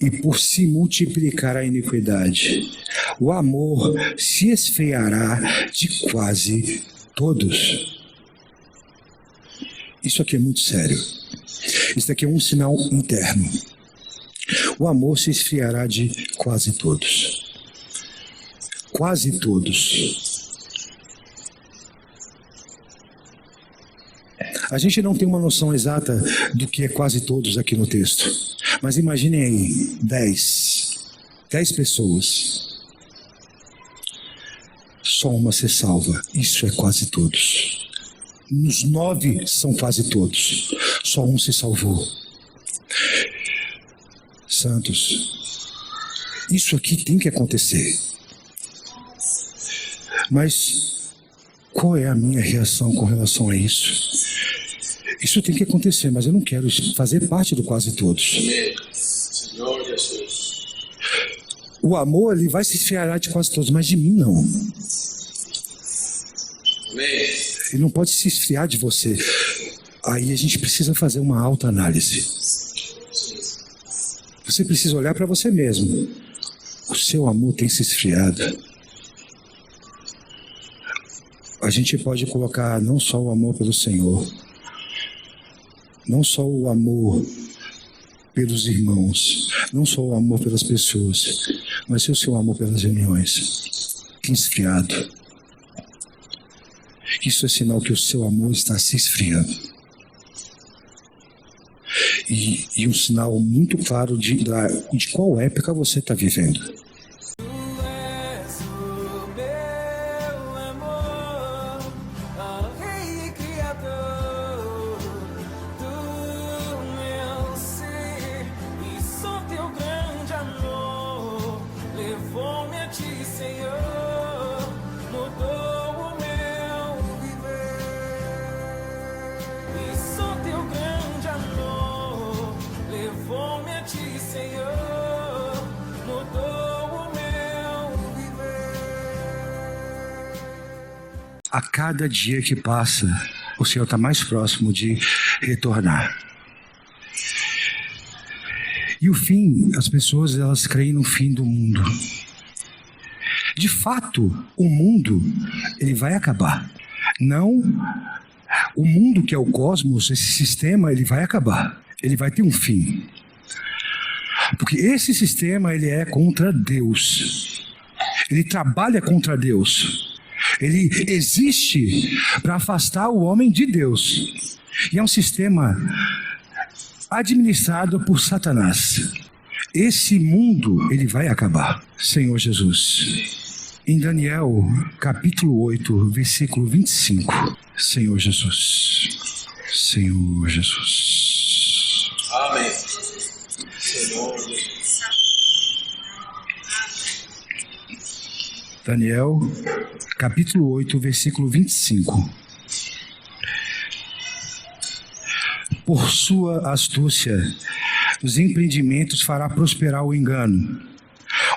e por se multiplicar a iniquidade, o amor se esfriará de quase todos. Isso aqui é muito sério. Isso aqui é um sinal interno. O amor se esfriará de quase todos. Quase todos. A gente não tem uma noção exata do que é quase todos aqui no texto. Mas imaginem aí, 10 pessoas. Só uma se salva. Isso é quase todos. Nos 9 são quase todos. Só um se salvou. Santos, isso aqui tem que acontecer. Mas qual é a minha reação com relação a isso? Isso tem que acontecer, mas eu não quero fazer parte do quase todos. Senhor Jesus. O amor, ele vai se esfriar de quase todos, mas de mim não. Ele não pode se esfriar de você. Aí a gente precisa fazer uma autoanálise. Você precisa olhar para você mesmo. O seu amor tem se esfriado. A gente pode colocar não só o amor pelo Senhor, não só o amor pelos irmãos, não só o amor pelas pessoas, mas o seu amor pelas reuniões. Que esfriado. Isso é sinal que o seu amor está se esfriando. E um sinal muito claro de qual época você está vivendo. A cada dia que passa, o Senhor está mais próximo de retornar. E o fim, as pessoas elas creem no fim do mundo. De fato, o mundo ele vai acabar. Não, o mundo que é o cosmos, esse sistema, ele vai acabar. Ele vai ter um fim. Porque esse sistema ele é contra Deus. Ele trabalha contra Deus. Ele existe para afastar o homem de Deus. E é um sistema administrado por Satanás. Esse mundo, ele vai acabar. Senhor Jesus. Em Daniel, capítulo 8, versículo 25. Senhor Jesus. Senhor Jesus. Amém. Senhor Jesus. Daniel, capítulo 8, versículo 25. Por sua astúcia, os empreendimentos fará prosperar o engano.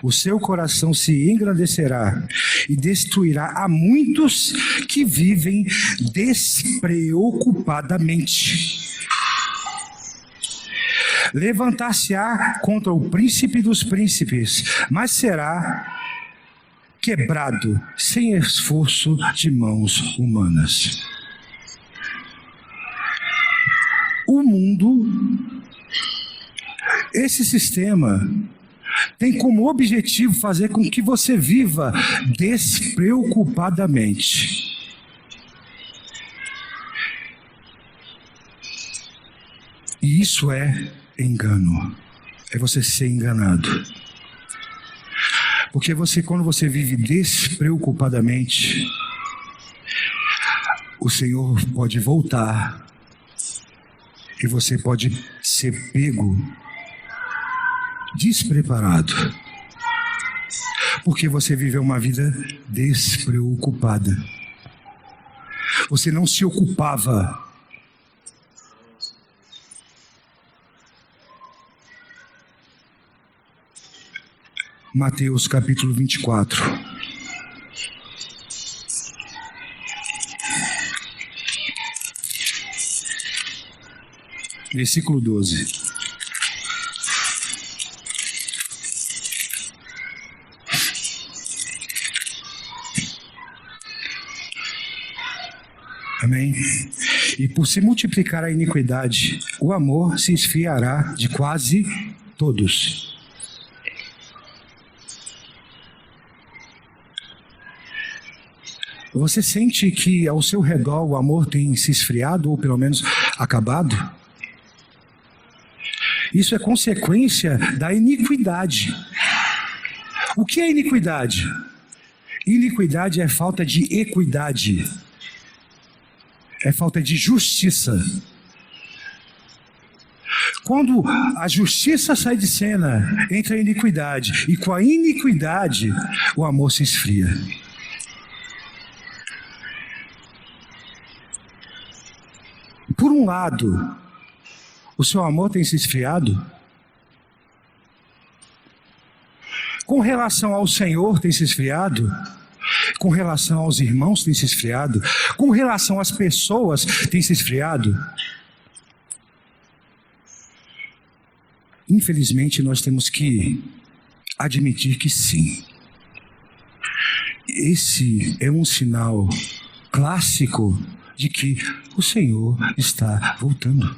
O seu coração se engrandecerá e destruirá a muitos que vivem despreocupadamente. Levantar-se-á contra o príncipe dos príncipes, mas será quebrado sem esforço de mãos humanas. O mundo, esse sistema, tem como objetivo fazer com que você viva despreocupadamente. E isso é engano. É você ser enganado. Porque quando você vive despreocupadamente, o Senhor pode voltar e você pode ser pego despreparado. Porque você viveu uma vida despreocupada. Você não se ocupava. Mateus capítulo 24. Versículo 12. Amém? E por se multiplicar a iniquidade, o amor se esfriará de quase todos. Você sente que ao seu redor o amor tem se esfriado ou pelo menos acabado? Isso é consequência da iniquidade. O que é iniquidade? Iniquidade é falta de equidade. É falta de justiça. Quando a justiça sai de cena, entra a iniquidade. E com a iniquidade, o amor se esfria. Por um lado, o seu amor tem se esfriado? Com relação ao Senhor tem se esfriado? Com relação aos irmãos tem se esfriado? Com relação às pessoas tem se esfriado? Infelizmente nós temos que admitir que sim. Esse é um sinal clássico de que o Senhor está voltando.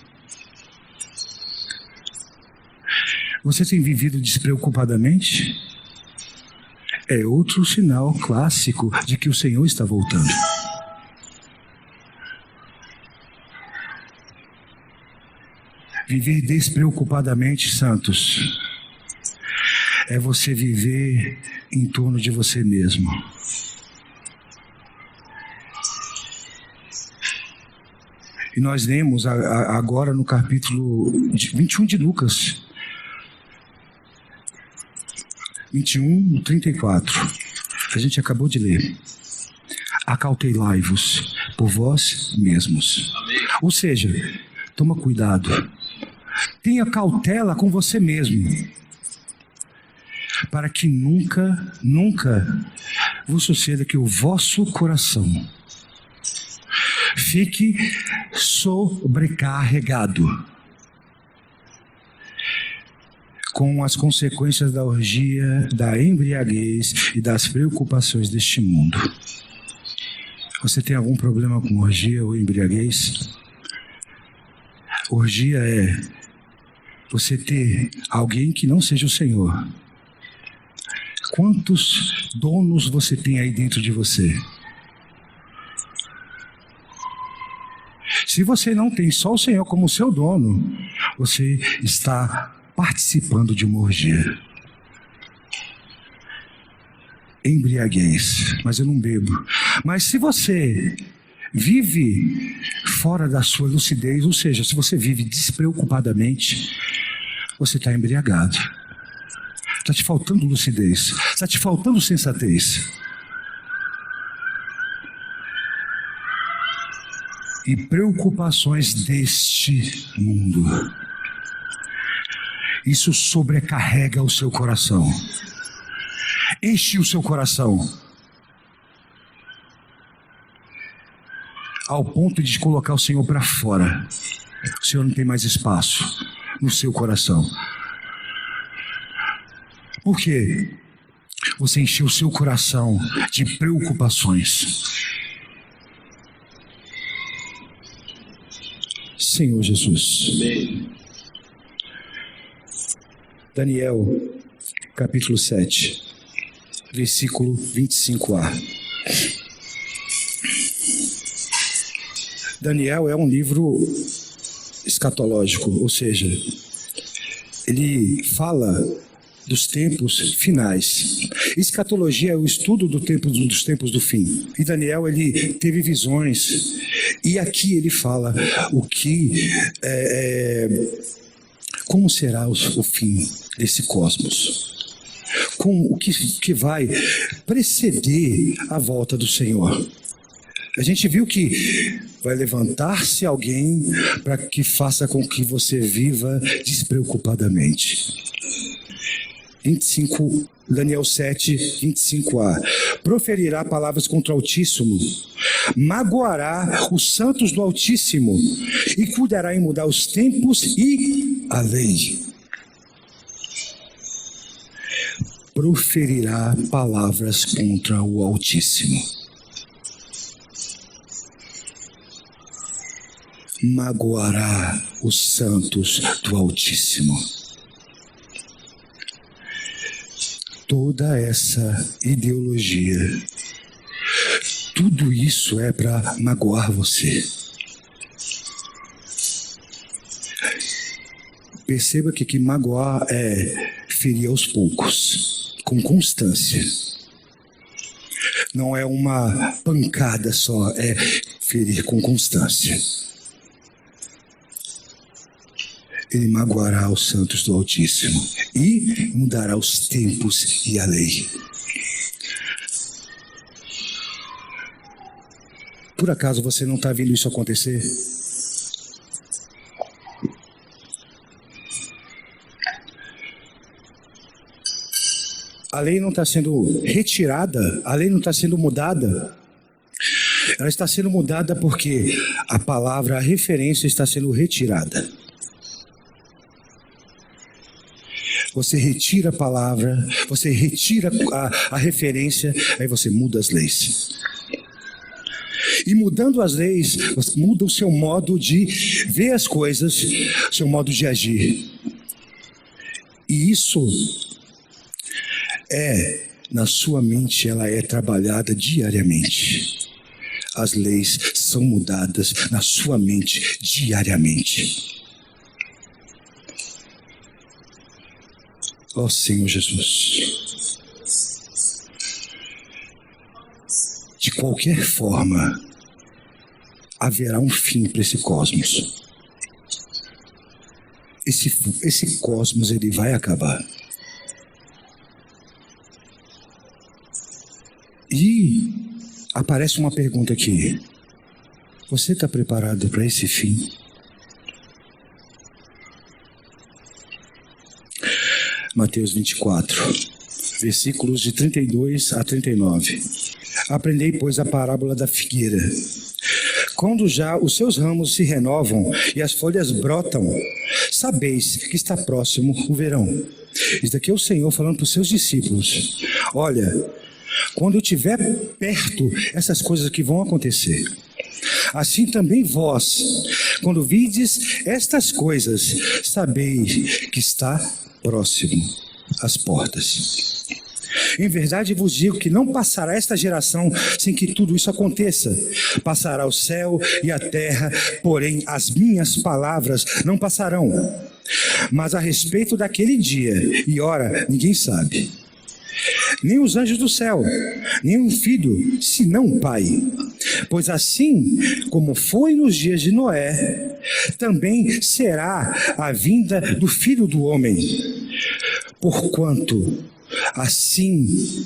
Você tem vivido despreocupadamente? É outro sinal clássico de que o Senhor está voltando. Viver despreocupadamente, santos, é você viver em torno de você mesmo. E nós lemos agora no capítulo 21 de Lucas, 21, 34. A gente acabou de ler. Acautelai-vos por vós mesmos. Amém. Ou seja, toma cuidado. Tenha cautela com você mesmo. Para que nunca vos suceda que o vosso coração fique sobrecarregado com as consequências da orgia, da embriaguez e das preocupações deste mundo. Você tem algum problema com orgia ou embriaguez? Orgia é você ter alguém que não seja o Senhor. Quantos donos você tem aí dentro de você? Se você não tem só o Senhor como seu dono, você está participando de uma orgia. Embriaguez, mas eu não bebo. Mas se você vive fora da sua lucidez, ou seja, se você vive despreocupadamente, você está embriagado. Está te faltando lucidez, está te faltando sensatez. E preocupações deste mundo. Isso sobrecarrega o seu coração. Enche o seu coração. Ao ponto de colocar o Senhor para fora. O Senhor não tem mais espaço no seu coração. Por quê? Você encheu o seu coração de preocupações. Senhor Jesus. Amém. Daniel, capítulo 7, versículo 25a. Daniel é um livro escatológico, ou seja, ele fala dos tempos finais. Escatologia é o estudo dos tempos do fim. E Daniel, ele teve visões. E aqui ele fala o que como será o fim desse cosmos. Com o que vai preceder a volta do Senhor. A gente viu que vai levantar-se alguém para que faça com que você viva despreocupadamente. 25, Daniel 7, 25a. Proferirá palavras contra o Altíssimo, magoará os santos do Altíssimo e cuidará em mudar os tempos e a lei. Proferirá palavras contra o Altíssimo. magoará os santos do Altíssimo. Toda essa ideologia, tudo isso é para magoar você. Perceba que magoar é ferir aos poucos, com constância. Não é uma pancada só, é ferir com constância. Ele magoará os santos do Altíssimo e mudará os tempos e a lei. Por acaso você não está vendo isso acontecer? A lei não está sendo retirada, a lei não está sendo mudada. Ela está sendo mudada porque a palavra, a referência está sendo retirada. Você retira a palavra, você retira a referência, aí você muda as leis. E mudando as leis, você muda o seu modo de ver as coisas, seu modo de agir. E isso na sua mente, ela é trabalhada diariamente. As leis são mudadas na sua mente diariamente. Ó Senhor Jesus. De qualquer forma, haverá um fim para esse cosmos. Esse cosmos, ele vai acabar. E aparece uma pergunta aqui. Você está preparado para esse fim? Mateus 24, versículos de 32 a 39. Aprendei, pois, a parábola da figueira. Quando já os seus ramos se renovam e as folhas brotam, sabeis que está próximo o verão. Isso daqui é o Senhor falando para os seus discípulos. Olha, quando eu estiver perto, essas coisas que vão acontecer. Assim também vós, quando vides estas coisas, sabeis que está próximo às portas. Em verdade vos digo que não passará esta geração sem que tudo isso aconteça. Passará o céu e a terra, porém as minhas palavras não passarão. Mas a respeito daquele dia e hora, ninguém sabe. Nem os anjos do céu, nem um filho, senão o Pai. Pois assim como foi nos dias de Noé, também será a vinda do Filho do Homem. Porquanto assim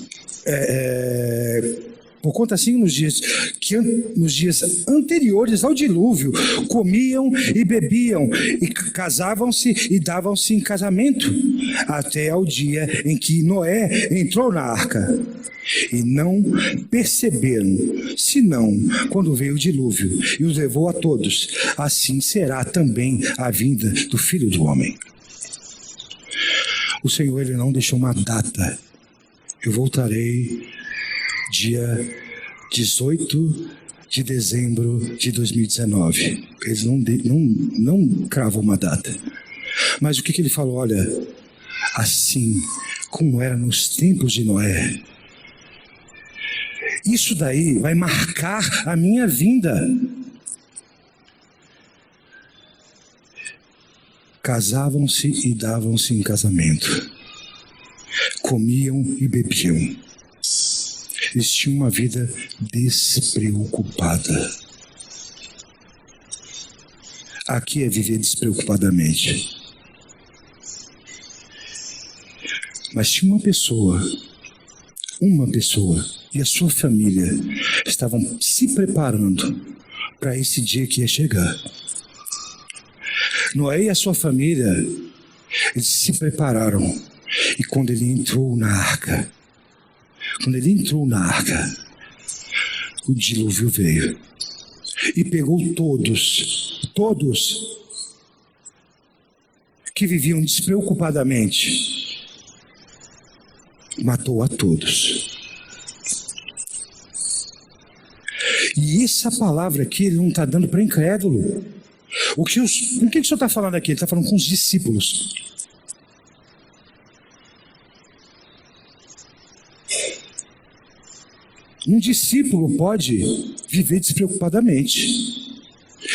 nos dias anteriores ao dilúvio, comiam e bebiam, e casavam-se e davam-se em casamento, até ao dia em que Noé entrou na arca. E não perceberam, senão quando veio o dilúvio e os levou a todos. Assim será também a vinda do Filho do Homem. O Senhor, ele não deixou uma data. Eu voltarei dia 18 de dezembro de 2019. Eles não cravam uma data. Mas o que ele falou? Olha, assim como era nos tempos de Noé, isso daí vai marcar a minha vinda. Casavam-se e davam-se em casamento. Comiam e bebiam. Eles tinham uma vida despreocupada. Aqui é viver despreocupadamente. Mas tinha uma pessoa e a sua família estavam se preparando para esse dia que ia chegar. Noé e a sua família, eles se prepararam. E quando ele entrou na arca, o dilúvio veio e pegou todos que viviam despreocupadamente, matou a todos. E essa palavra aqui ele não está dando para incrédulo. Com quem o Senhor está falando aqui? Ele está falando com os discípulos. Um discípulo pode viver despreocupadamente.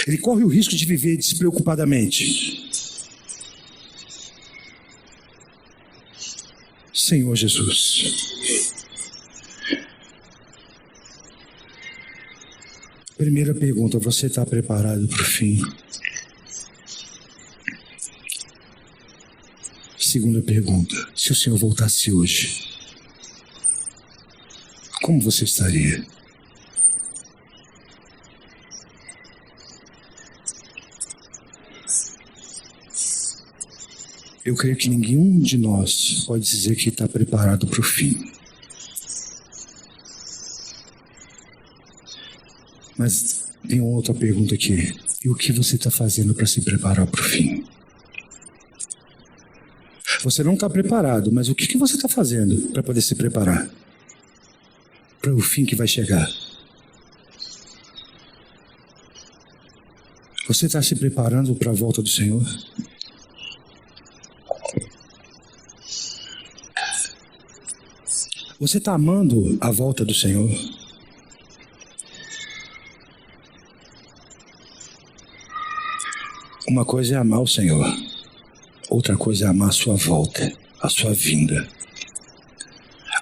Ele corre o risco de viver despreocupadamente. Senhor Jesus. Primeira pergunta, você está preparado para o fim? Segunda pergunta, se o Senhor voltasse hoje, como você estaria? Eu creio que nenhum de nós pode dizer que está preparado para o fim. Mas tem uma outra pergunta aqui. E o que você está fazendo para se preparar para o fim? Você não está preparado, mas o que você está fazendo para poder se preparar para o fim que vai chegar? Você está se preparando para a volta do Senhor? Você está amando a volta do Senhor? Uma coisa é amar o Senhor, outra coisa é amar a sua volta, a sua vinda.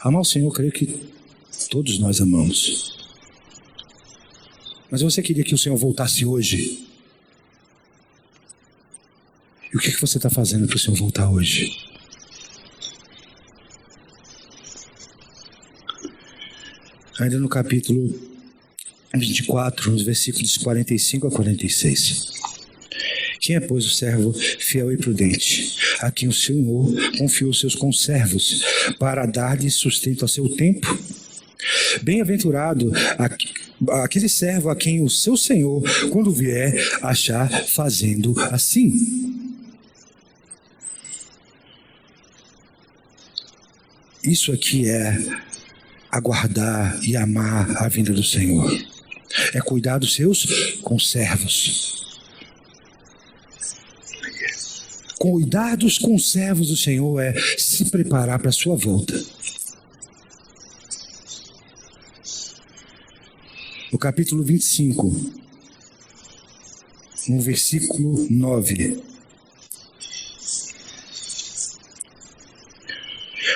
Amar o Senhor, eu creio que todos nós amamos. Mas você queria que o Senhor voltasse hoje? E o que você está fazendo para o Senhor voltar hoje? Ainda no capítulo 24, nos versículos 45 a 46. Quem é, pois, o servo fiel e prudente, a quem o Senhor confiou seus conservos, para dar-lhe sustento a seu tempo? Bem-aventurado aquele servo a quem o seu Senhor, quando vier, achar fazendo assim. Isso aqui é aguardar e amar a vinda do Senhor. É cuidar dos seus conservos. Cuidar dos conservos do Senhor é se preparar para a sua volta. No capítulo 25, no versículo 9.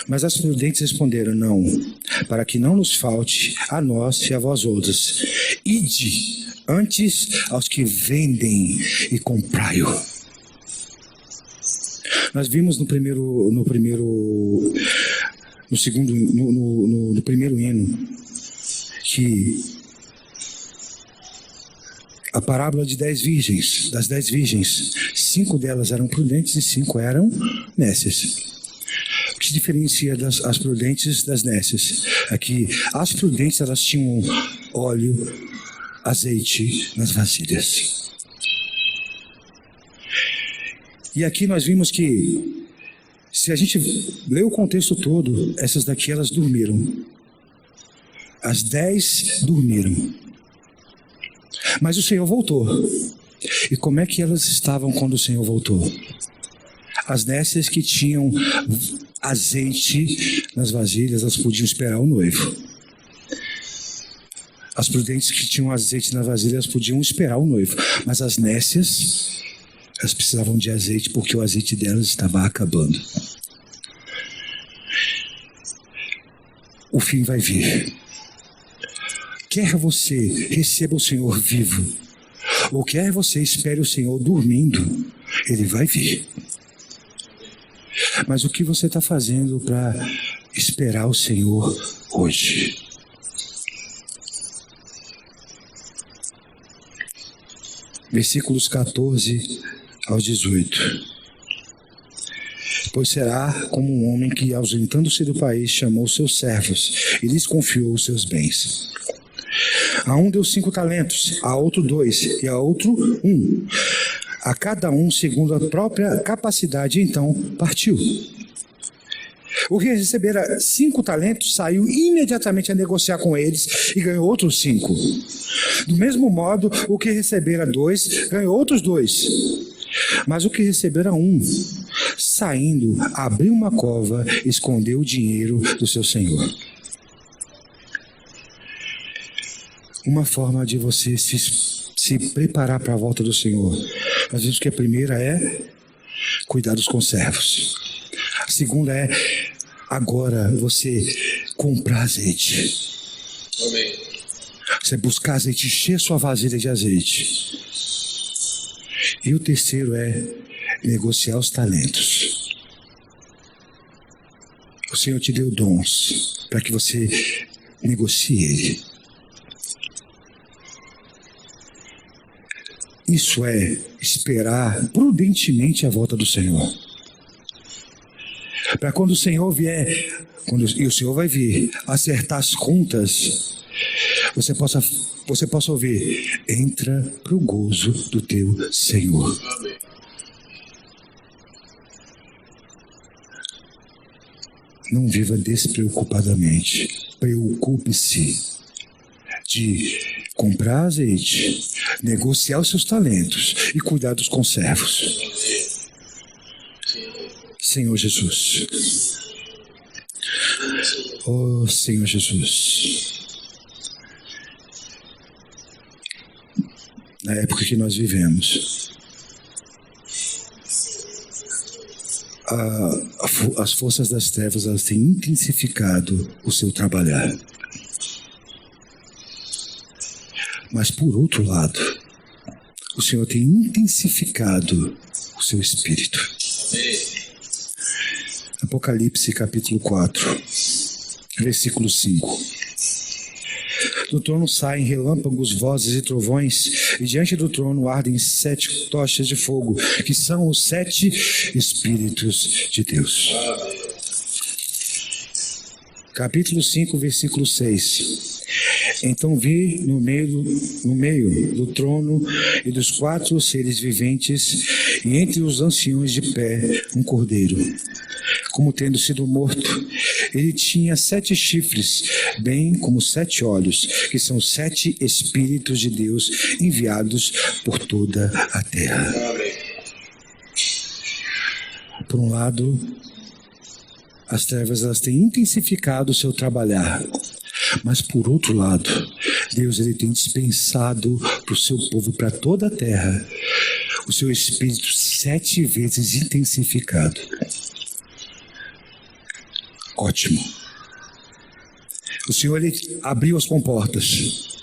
Mas as prudentes responderam: não, para que não nos falte a nós e a vós outros. Ide antes aos que vendem e comprai-o. Nós vimos no primeiro hino que a parábola de 10 virgens, das 10 virgens, 5 delas eram prudentes e 5 eram nécias. O que diferencia as prudentes das nécias é que as prudentes elas tinham óleo, azeite nas vasilhas. E aqui nós vimos que, se a gente ler o contexto todo, essas daqui elas dormiram. As 10 dormiram. Mas o Senhor voltou. E como é que elas estavam quando o Senhor voltou? As nécias que tinham azeite nas vasilhas, elas podiam esperar o noivo. As prudentes que tinham azeite nas vasilhas, elas podiam esperar o noivo. Mas as nécias, elas precisavam de azeite porque o azeite delas estava acabando. O fim vai vir. Quer você receba o Senhor vivo, ou quer você espere o Senhor dormindo, Ele vai vir. Mas o que você está fazendo para esperar o Senhor hoje? Versículos 14 ao 18. Pois será como um homem que, ausentando-se do país, chamou seus servos e lhes confiou os seus bens. A um deu 5 talentos, a outro 2 e a outro 1. A cada um segundo a própria capacidade, então partiu. O que recebera 5 talentos saiu imediatamente a negociar com eles e ganhou outros 5. Do mesmo modo, o que recebera 2, ganhou outros 2. Mas o que recebera 1, saindo, abriu uma cova, escondeu o dinheiro do seu senhor. Uma forma de você se preparar para a volta do Senhor. Às vezes que a primeira é cuidar dos conservos. A segunda é agora você comprar azeite. Amém. Você buscar azeite, encher sua vasilha de azeite. E o terceiro é negociar os talentos. O Senhor te deu dons para que você negocie ele. Isso é esperar prudentemente a volta do Senhor. Para quando o Senhor vier, e o Senhor vai vir, acertar as contas, você possa ouvir: entra para o gozo do teu Senhor. Amém. Não viva despreocupadamente. Preocupe-se de comprar azeite, negociar os seus talentos e cuidar dos conservos. Senhor Jesus. Oh, Senhor Jesus. Na época que nós vivemos, as forças das trevas, elas têm intensificado o seu trabalhar. Mas por outro lado, o Senhor tem intensificado o seu espírito. Apocalipse capítulo 4, versículo 5. Do trono saem relâmpagos, vozes e trovões, e diante do trono ardem 7 tochas de fogo, que são os 7 Espíritos de Deus. Capítulo 5, versículo 6. Então vi no meio do trono e dos 4 seres viventes, e entre os anciões de pé, um cordeiro, como tendo sido morto. Ele tinha 7 chifres, bem como 7 olhos, que são 7 Espíritos de Deus enviados por toda a terra. Por um lado, as trevas elas têm intensificado o seu trabalhar. Mas por outro lado, Deus ele tem dispensado para o seu povo, para toda a terra, o seu Espírito 7 vezes intensificado. Ótimo. O Senhor ele abriu as comportas.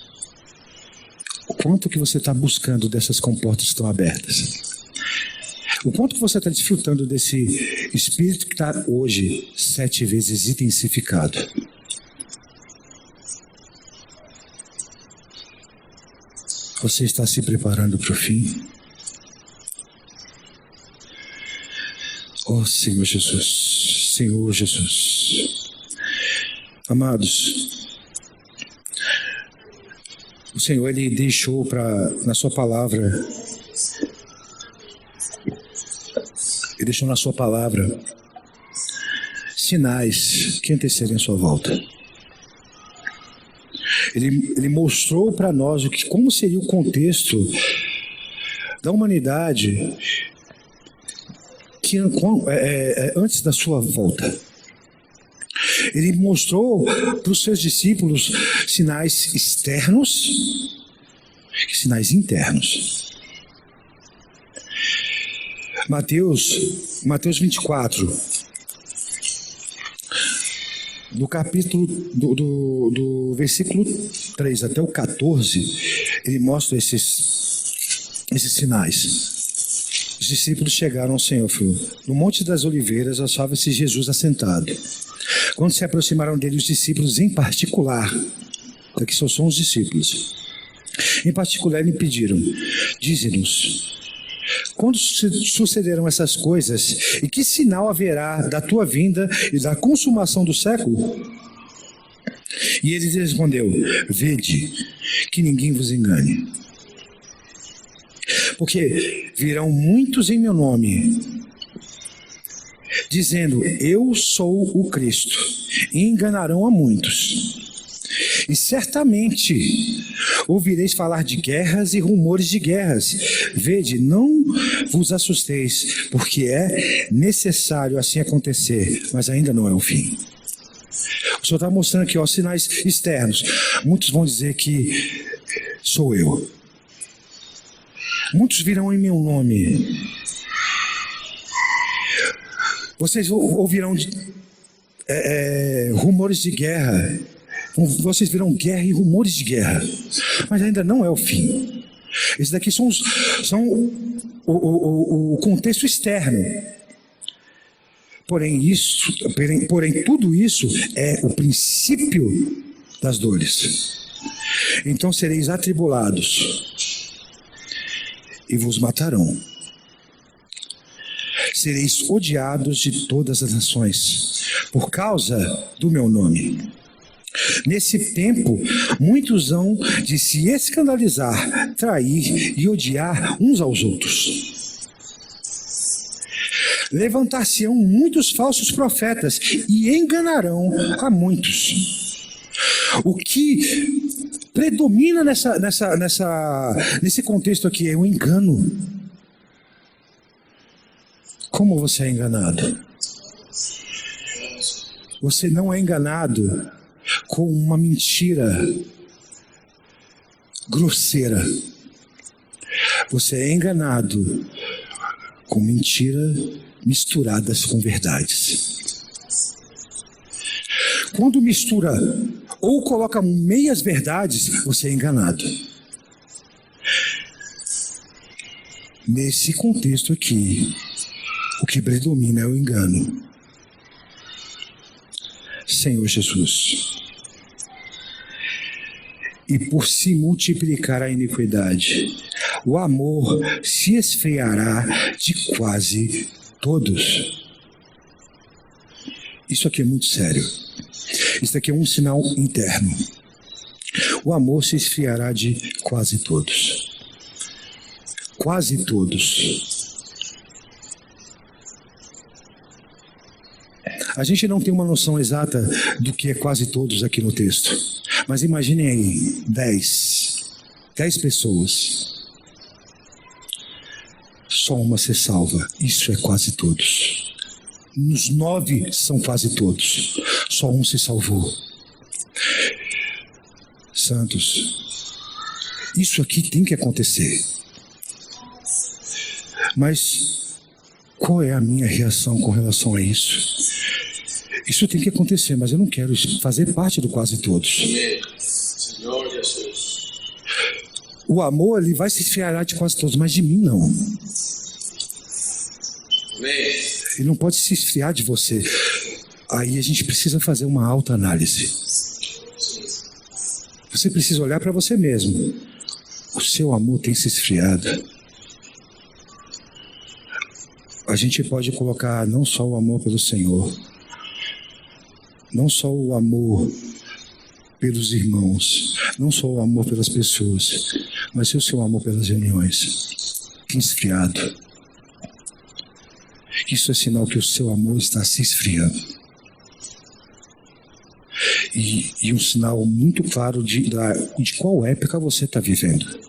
O quanto que você está buscando dessas comportas que estão abertas? O quanto que você está desfrutando desse Espírito que está hoje 7 vezes intensificado? Você está se preparando para o fim? Oh, Senhor Jesus, Senhor Jesus. Amados, o Senhor ele deixou na sua palavra, ele deixou na sua palavra sinais que antecedem a sua volta. Ele mostrou para nós como seria o contexto da humanidade antes da sua volta. Ele mostrou para os seus discípulos sinais externos e sinais internos. Mateus 24. Do capítulo do versículo 3 até o 14, ele mostra esses sinais. Os discípulos chegaram ao Senhor, no Monte das Oliveiras, achava-se Jesus assentado. Quando se aproximaram dele os discípulos em particular, aqui só são os discípulos, em particular lhe pediram: dize-nos, quando sucederão essas coisas, e que sinal haverá da tua vinda e da consumação do século? E ele respondeu: vede, que ninguém vos engane. Porque virão muitos em meu nome, dizendo: eu sou o Cristo, e enganarão a muitos. E certamente Ouvireis falar de guerras e rumores de guerras. Vede, não vos assusteis, porque é necessário assim acontecer, mas ainda não é o fim. O Senhor está mostrando aqui, ó, sinais externos. Muitos vão dizer que sou eu. Muitos virão em meu nome. Vocês ouvirão rumores de guerra. Vocês verão guerra e rumores de guerra. Mas ainda não é o fim. Esses daqui são o contexto externo. Porém, tudo isso é o princípio das dores. Então sereis atribulados e vos matarão. Sereis odiados de todas as nações, por causa do meu nome. Nesse tempo, muitos hão de se escandalizar, trair e odiar uns aos outros. Levantar-se-ão muitos falsos profetas e enganarão a muitos. O que predomina nesse contexto aqui é o engano. Como você é enganado? Você não é enganado com uma mentira grosseira. Você é enganado com mentira misturadas com verdades. Quando mistura ou coloca meias verdades, você é enganado. Nesse contexto aqui, o que predomina é o engano. Senhor Jesus. E por se multiplicar a iniquidade, o amor se esfriará de quase todos. Isso aqui é muito sério. Isso aqui é um sinal interno. O amor se esfriará de quase todos. Quase todos. A gente não tem uma noção exata do que é quase todos aqui no texto. Mas imaginem aí, 10 pessoas. Só uma se salva. Isso é quase todos. Nos 9 são quase todos. Só um se salvou. Santos, isso aqui tem que acontecer. Mas qual é a minha reação com relação a isso? Isso tem que acontecer, mas eu não quero fazer parte do quase todos. Senhor Jesus. O amor, ele vai se esfriar de quase todos, mas de mim não. Amém. Ele não pode se esfriar de você. Aí a gente precisa fazer uma autoanálise. Você precisa olhar para você mesmo. O seu amor tem se esfriado. A gente pode colocar não só o amor pelo Senhor, não só o amor pelos irmãos, não só o amor pelas pessoas, mas o seu amor pelas reuniões. Tem esfriado. Isso é sinal que o seu amor está se esfriando. E um sinal muito claro de qual época você está vivendo.